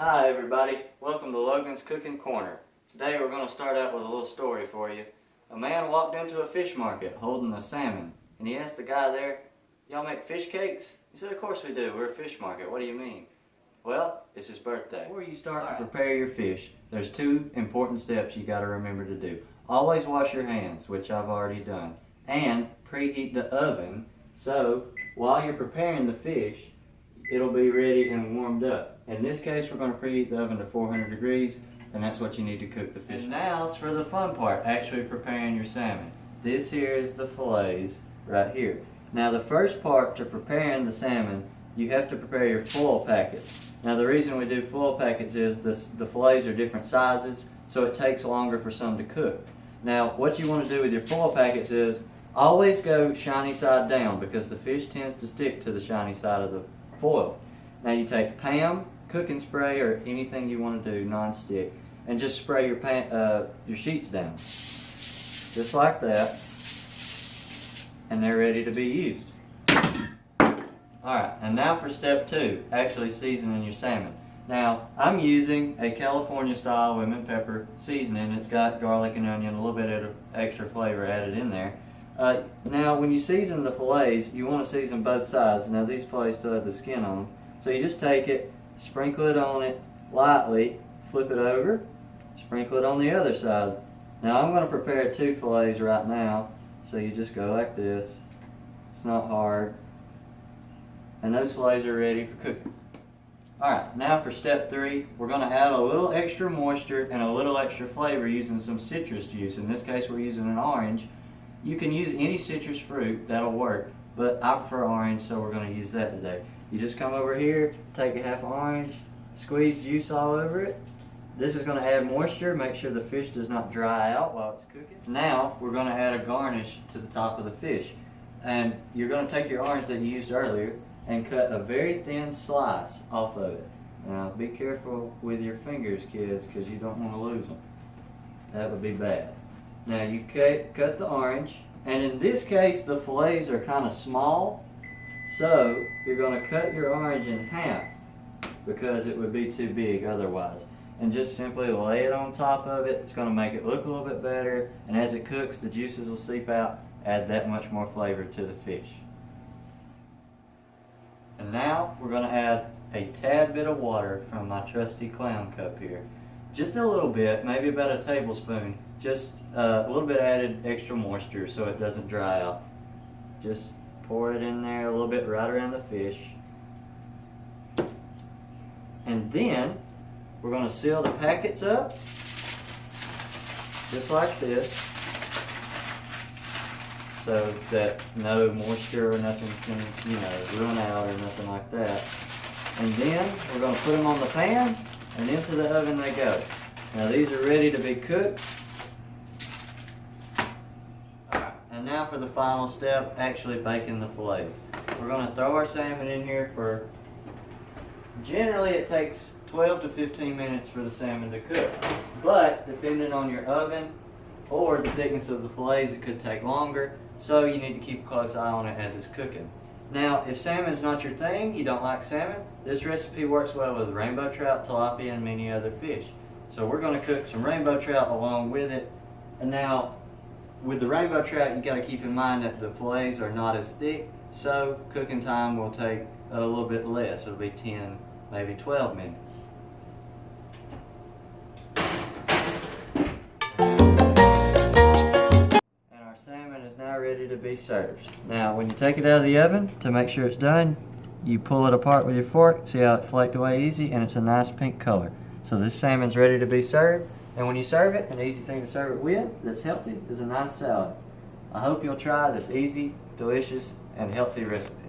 Hi everybody, welcome to Logan's Cooking Corner. Today we're going to start out with a little story for you. A man walked into a fish market holding a salmon, and he asked the guy there, "Y'all make fish cakes?" He said, "Of course we do, we're a fish market, what do you mean?" "Well, it's his birthday." Before you start to prepare your fish, there's two important steps you got to remember to do. Always wash your hands, which I've already done, and preheat the oven so while you're preparing the fish, it'll be ready and warmed up. In this case, we're going to preheat the oven to 400 degrees, and that's what you need to cook the fish. And now it's for the fun part, actually preparing your salmon. This here is the fillets right here. Now the first part to preparing the salmon, you have to prepare your foil packets. Now the reason we do foil packets is the fillets are different sizes, so it takes longer for some to cook. Now what you want to do with your foil packets is always go shiny side down, because the fish tends to stick to the shiny side of the foil. Now you take Pam cooking spray or anything you want to do non-stick, and just spray your sheets down just like that, and they're ready to be used. Alright, and now for step 2, actually seasoning your salmon. Now I'm using a California style lemon pepper seasoning. It's got garlic and onion, a little bit of extra flavor added in there. Now when you season the fillets, you want to season both sides. Now these fillets still have the skin on them, so you just take it, sprinkle it on it lightly, flip it over, sprinkle it on the other side. Now I'm going to prepare 2 fillets right now, so you just go like this. It's not hard, and those fillets are ready for cooking. Alright, now for step 3, we're going to add a little extra moisture and a little extra flavor using some citrus juice. In this case we're using an orange. You can use any citrus fruit, that'll work, but I prefer orange, so we're going to use that today. You just come over here, take a half orange, squeeze juice all over it. This is going to add moisture, make sure the fish does not dry out while it's cooking. Now we're going to add a garnish to the top of the fish. And you're going to take your orange that you used earlier and cut a very thin slice off of it. Now be careful with your fingers, kids, because you don't want to lose them. That would be bad. Now you cut the orange, and in this case the fillets are kind of small, so you're going to cut your orange in half because it would be too big otherwise. And just simply lay it on top of it. It's going to make it look a little bit better, and as it cooks the juices will seep out, add that much more flavor to the fish. And now we're going to add a tad bit of water from my trusty clown cup here. Just a little bit, maybe about a tablespoon. Just a little bit added extra moisture so it doesn't dry out. Just pour it in there a little bit right around the fish. And then we're going to seal the packets up just like this, so that no moisture or nothing can, run out or nothing like that. And then we're going to put them on the pan, and into the oven they go. Now these are ready to be cooked. And now for the final step, actually baking the fillets. We're going to throw our salmon in here for, generally it takes 12 to 15 minutes for the salmon to cook. But depending on your oven or the thickness of the fillets, it could take longer. So you need to keep a close eye on it as it's cooking. Now, if salmon's not your thing, you don't like salmon, this recipe works well with rainbow trout, tilapia, and many other fish. So we're going to cook some rainbow trout along with it. And now, with the rainbow trout, you got to keep in mind that the fillets are not as thick, so cooking time will take a little bit less. It'll be 10, maybe 12 minutes. Salmon is now ready to be served. Now when you take it out of the oven, to make sure it's done, you pull it apart with your fork. See how it flaked away easy, and it's a nice pink color. So this salmon's ready to be served, and when you serve it, an easy thing to serve it with that's healthy is a nice salad. I hope you'll try this easy, delicious, and healthy recipe.